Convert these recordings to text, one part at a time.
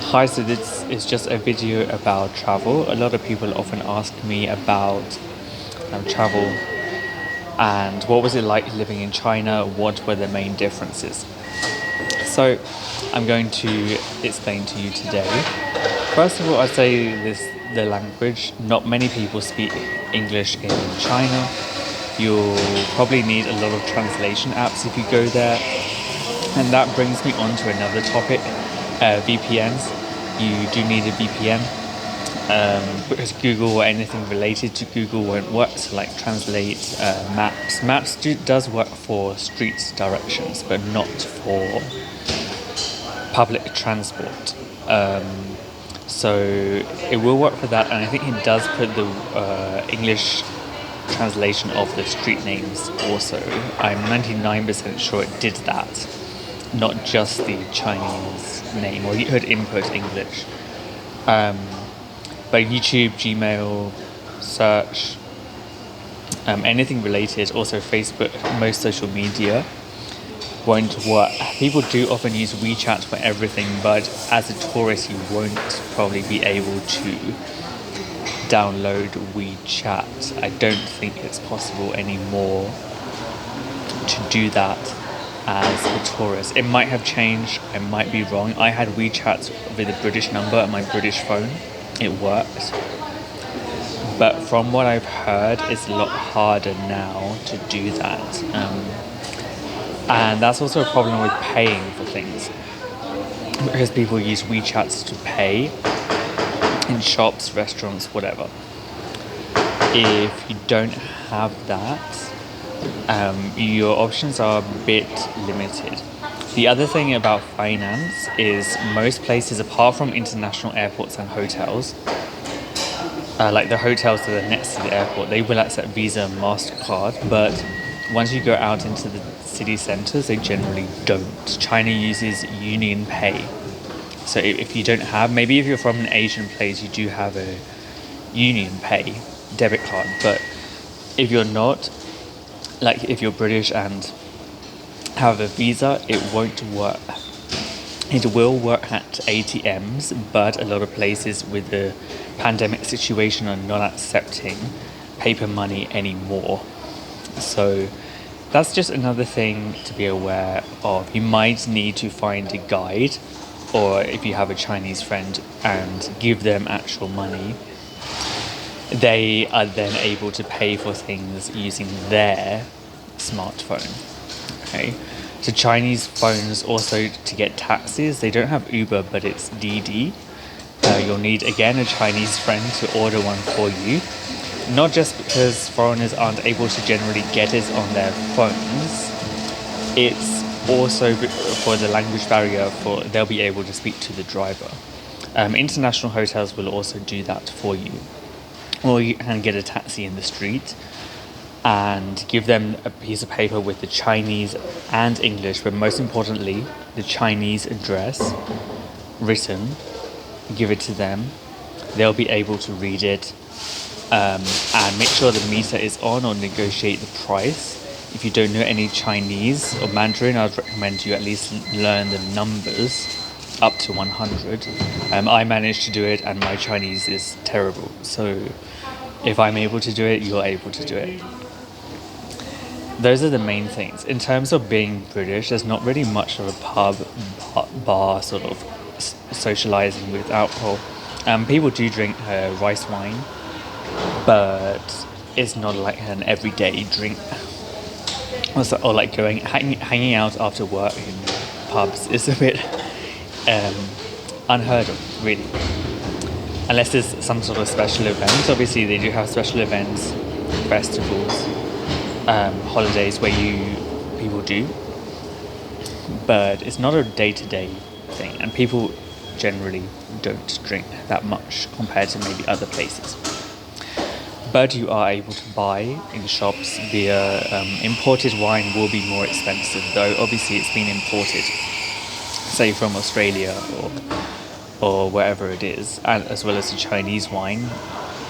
Hi, so this is just a video about travel. A lot of people often ask me about travel and what was it like living in China, what were the main differences. So I'm going to explain to you today. First of all, I'd say the language. Not many people speak English in China. You'll probably need a lot of translation apps if you go there. And that brings me on to another topic, VPNs. You do need a VPN because Google or anything related to Google won't work. So like translate maps. Does work for street directions, but not for public transport. So it will work for that, and I think it does put the English translation of the street names also. I'm 99% sure it did that, not just the Chinese name, or you could input English. But YouTube, Gmail, search, anything related, also Facebook, most social media won't work. People do often use WeChat for everything, but as a tourist you won't probably be able to download WeChat. I don't think it's possible anymore to do that as a tourist. It might have changed, I might be wrong. I had WeChat with a British number on my British phone. It worked. But from what I've heard, it's a lot harder now to do that. And that's also a problem with paying for things, because people use WeChat to pay in shops, restaurants, whatever. If you don't have that, your options are a bit limited. The other thing about finance is most places, apart from international airports and hotels, like the hotels that are next to the airport, they will accept Visa and MasterCard, but once you go out into the city centres, they generally don't. China uses Union Pay. So if you don't have, maybe if you're from an Asian place, you do have a Union Pay debit card, but if you're not, like if you're British and have a Visa, it won't work. It will work at ATMs, but a lot of places with the pandemic situation are not accepting paper money anymore. So that's just another thing to be aware of. You might need to find a guide, or if you have a Chinese friend, and give them actual money. They are then able to pay for things using their smartphone. Okay, so Chinese phones also, to get taxis, they don't have Uber, but it's Didi. You'll need again a Chinese friend to order one for you. Not just because foreigners aren't able to generally get it on their phones, it's also for the language barrier, for they'll be able to speak to the driver. International hotels will also do that for you. Or you can get a taxi in the street and give them a piece of paper with the Chinese and English, but most importantly, the Chinese address written. Give it to them. They'll be able to read it and make sure the meter is on, or negotiate the price. If you don't know any Chinese or Mandarin, I'd recommend you at least learn the numbers up to 100. I managed to do it, and my Chinese is terrible. So if I'm able to do it, you're able to do it. Those are the main things. In terms of being British, there's not really much of a pub, bar sort of socializing with alcohol. People do drink rice wine, but it's not like an everyday drink. Or like hanging out after work in pubs is a bit unheard of, really. Unless there's some sort of special event. Obviously, they do have special events, festivals, holidays where people do, but it's not a day-to-day thing, and people generally don't drink that much compared to maybe other places. But you are able to buy in shops via imported wine. Will be more expensive, though obviously it's been imported, say from Australia or wherever it is, and as well as the Chinese wine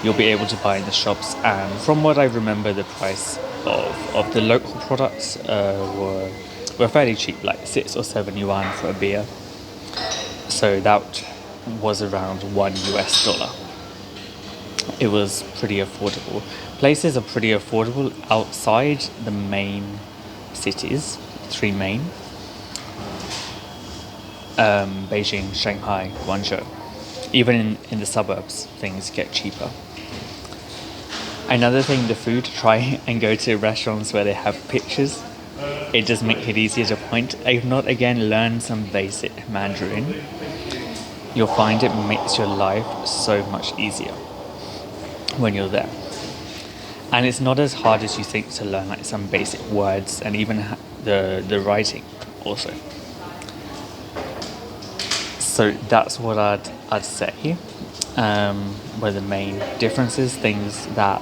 you'll be able to buy in the shops. And from what I remember, the price of the local products were fairly cheap, like 6 or 7 yuan for a beer. So that was around $1. It was pretty affordable. Places are pretty affordable outside the main cities, 3 main. Beijing, Shanghai, Guangzhou. Even in the suburbs, things get cheaper. Another thing, the food, try and go to restaurants where they have pictures. It does make it easier to point. If not, again, learn some basic Mandarin. You'll find it makes your life so much easier when you're there. And it's not as hard as you think to learn like some basic words and even the writing also. So that's what I'd say were the main differences, things that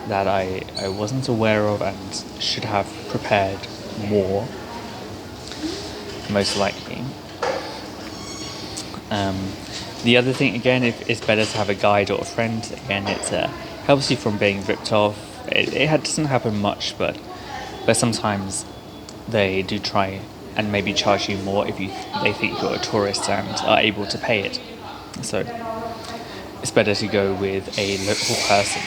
I wasn't aware of and should have prepared more, most likely. The other thing, again, it's better to have a guide or a friend. Again, it helps you from being ripped off. It doesn't happen much, but sometimes they do try and maybe charge you more if they think you're a tourist and are able to pay it. So it's better to go with a local person.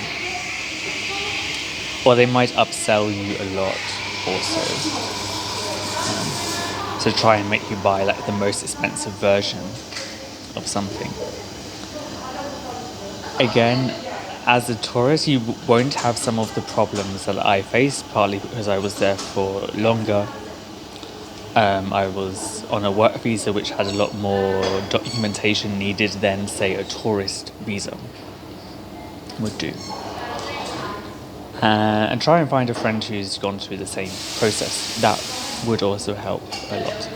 Or they might upsell you a lot also. So try and make you buy like the most expensive version of something. Again, as a tourist, you won't have some of the problems that I faced, partly because I was there for longer. I was on a work visa which had a lot more documentation needed than, say, a tourist visa would do. And try and find a friend who's gone through the same process. That would also help a lot.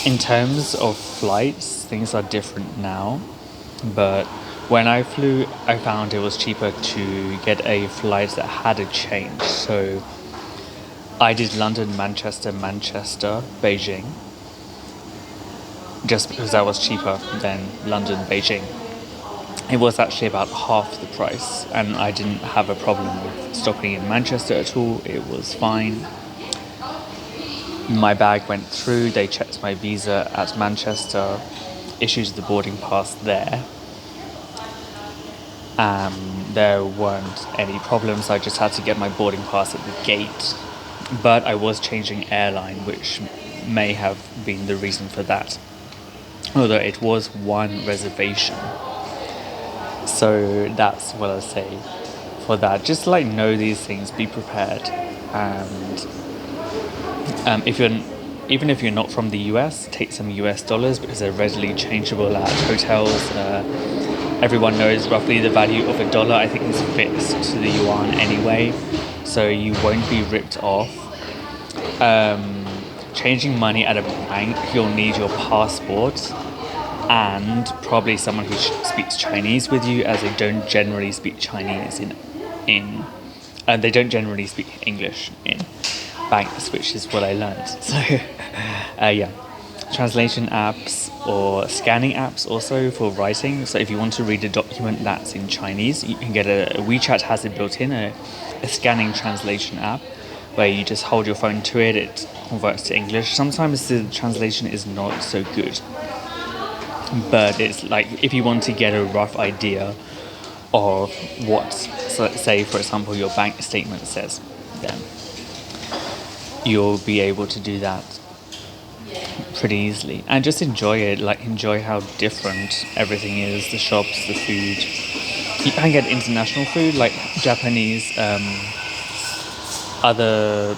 In terms of flights, things are different now, but when I flew, I found it was cheaper to get a flight that had a change. So I did London, Manchester, Beijing, just because that was cheaper than London, Beijing. It was actually about half the price, and I didn't have a problem with stopping in Manchester at all. It was fine. My bag went through, they checked my visa at Manchester, issued the boarding pass there. There weren't any problems, I just had to get my boarding pass at the gate. But I was changing airline, which may have been the reason for that. Although it was one reservation. So that's what I'll say for that. Just like know these things, be prepared. And even if you're not from the US, take some US dollars because they're readily changeable at hotels. Everyone knows roughly the value of $1. I think it's fixed to the yuan anyway, so you won't be ripped off. Changing money at a bank, you'll need your passport and probably someone who speaks Chinese with you, as they don't generally speak Chinese they don't generally speak English in banks, which is what I learned. So translation apps or scanning apps also for writing. So if you want to read a document that's in Chinese, you can get WeChat has it built in, a scanning translation app where you just hold your phone to it, it converts to English. Sometimes the translation is not so good, but it's like if you want to get a rough idea of what, so say for example, your bank statement says, then you'll be able to do that pretty easily. And just enjoy it, like enjoy how different everything is, the shops, the food. You can get international food like Japanese, other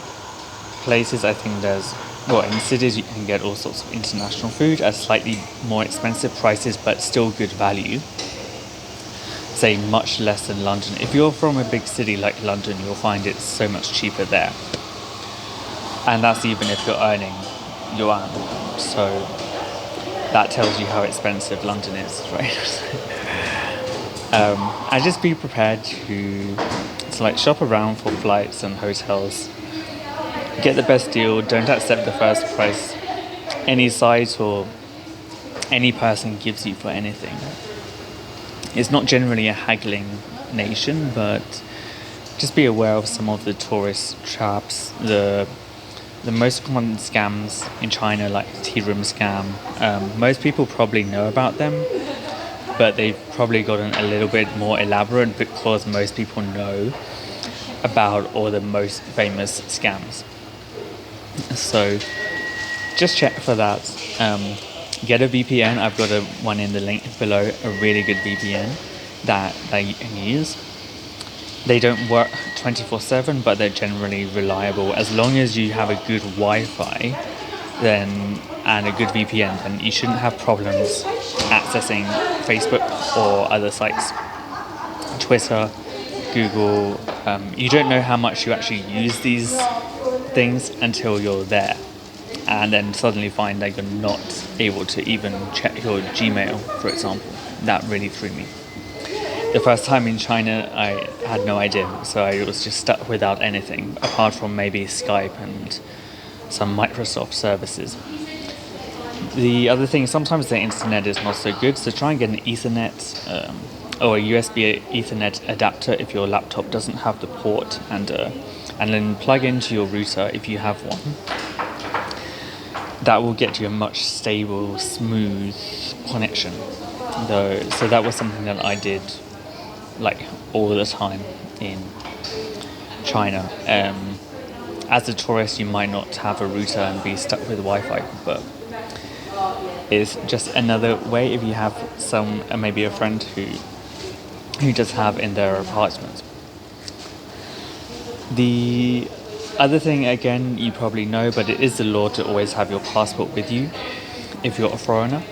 places. I think in cities you can get all sorts of international food at slightly more expensive prices, but still good value. Say much less than London. If you're from a big city like London, you'll find it's so much cheaper there. And that's even if you're earning yuan. So that tells you how expensive London is, right? And just be prepared to like shop around for flights and hotels. Get the best deal. Don't accept the first price any site or any person gives you for anything. It's not generally a haggling nation, but just be aware of some of the tourist traps, the the most common scams in China, like tea room scam, most people probably know about them, but they've probably gotten a little bit more elaborate because most people know about all the most famous scams. So just check for that. Get a VPN. I've got one in the link below, a really good VPN that you can use. They don't work 24/7, but they're generally reliable. As long as you have a good Wi-Fi and a good VPN, then you shouldn't have problems accessing Facebook or other sites. Twitter, Google, you don't know how much you actually use these things until you're there, and then suddenly find that you're not able to even check your Gmail, for example. That really threw me. The first time in China, I had no idea, so I was just stuck without anything, apart from maybe Skype and some Microsoft services. The other thing, sometimes the internet is not so good, so try and get an Ethernet or a USB Ethernet adapter if your laptop doesn't have the port, and then plug into your router if you have one. That will get you a much stable, smooth connection. So that was something that I did like all the time in China. As a tourist, you might not have a router and be stuck with Wi-Fi, but it's just another way if you have maybe a friend who does have in their apartment. The other thing, again, you probably know, but it is the law to always have your passport with you if you're a foreigner.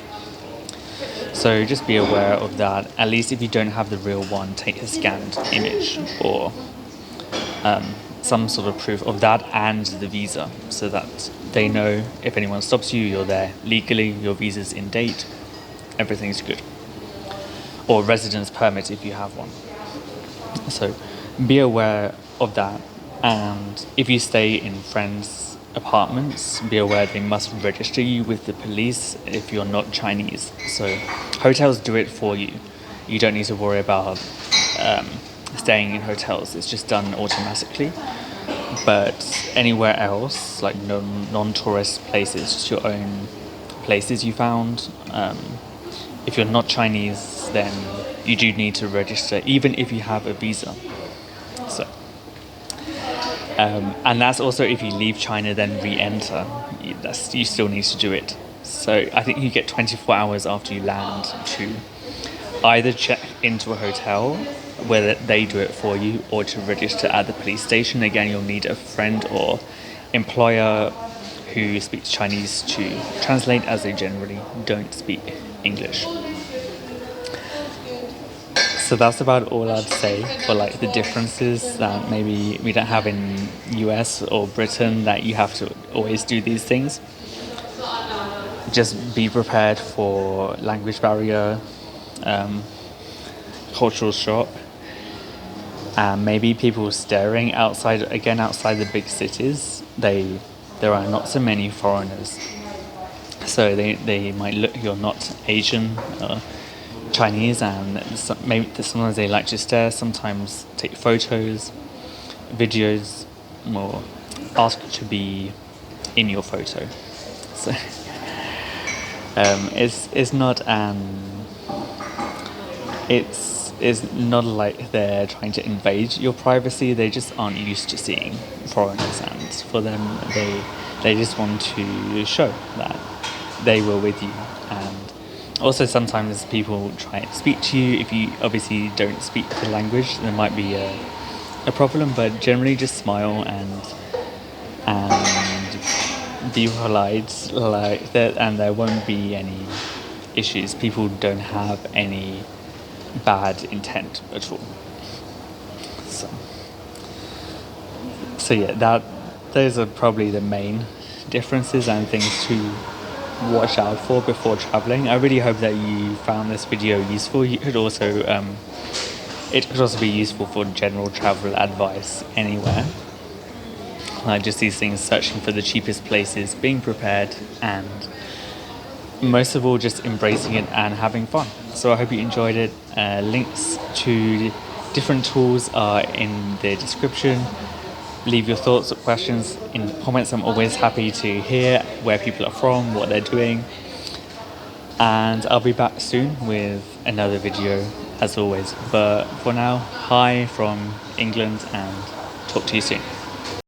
So just be aware of that. At least if you don't have the real one, take a scanned image or some sort of proof of that and the visa, so that they know if anyone stops you, you're there legally, your visa's in date, everything's good. Or residence permit if you have one. So be aware of that. And if you stay in friends' apartments, be aware they must register you with the police if you're not Chinese. So hotels do it for you. You don't need to worry about staying in hotels. It's just done automatically. But anywhere else, like non-tourist places, just your own places you found, if you're not Chinese, then you do need to register, even if you have a visa. So, and that's also if you leave China, then re-enter. You still need to do it. So I think you get 24 hours after you land to either check into a hotel, whether they do it for you, or to register at the police station. Again, you'll need a friend or employer who speaks Chinese to translate, as they generally don't speak English. So that's about all I'd say for like the differences that maybe we don't have in US or Britain, that you have to always do these things. Just be prepared for language barrier, cultural shock, and maybe people staring outside the big cities. There are not so many foreigners, so they might look, you're not Asian, Chinese, and maybe sometimes they like to stare, sometimes take photos, videos, or ask to be in your photo. So it's not like they're trying to invade your privacy. They just aren't used to seeing foreigners, and for them they just want to show that they were with you. And also sometimes people try to speak to you. If you obviously don't speak the language, there might be a problem, but generally just smile and be polite like that, and there won't be any issues. People don't have any bad intent at all. So yeah, those are probably the main differences and things to watch out for before traveling. I really hope that you found this video useful. It could also be useful for general travel advice anywhere. Like just these things, searching for the cheapest places, being prepared, and most of all just embracing it and having fun. So I hope you enjoyed it. Links to different tools are in the description. leave your thoughts or questions in comments. I'm always happy to hear where people are from, what they're doing. And I'll be back soon with another video as always. But for now, hi from England and talk to you soon.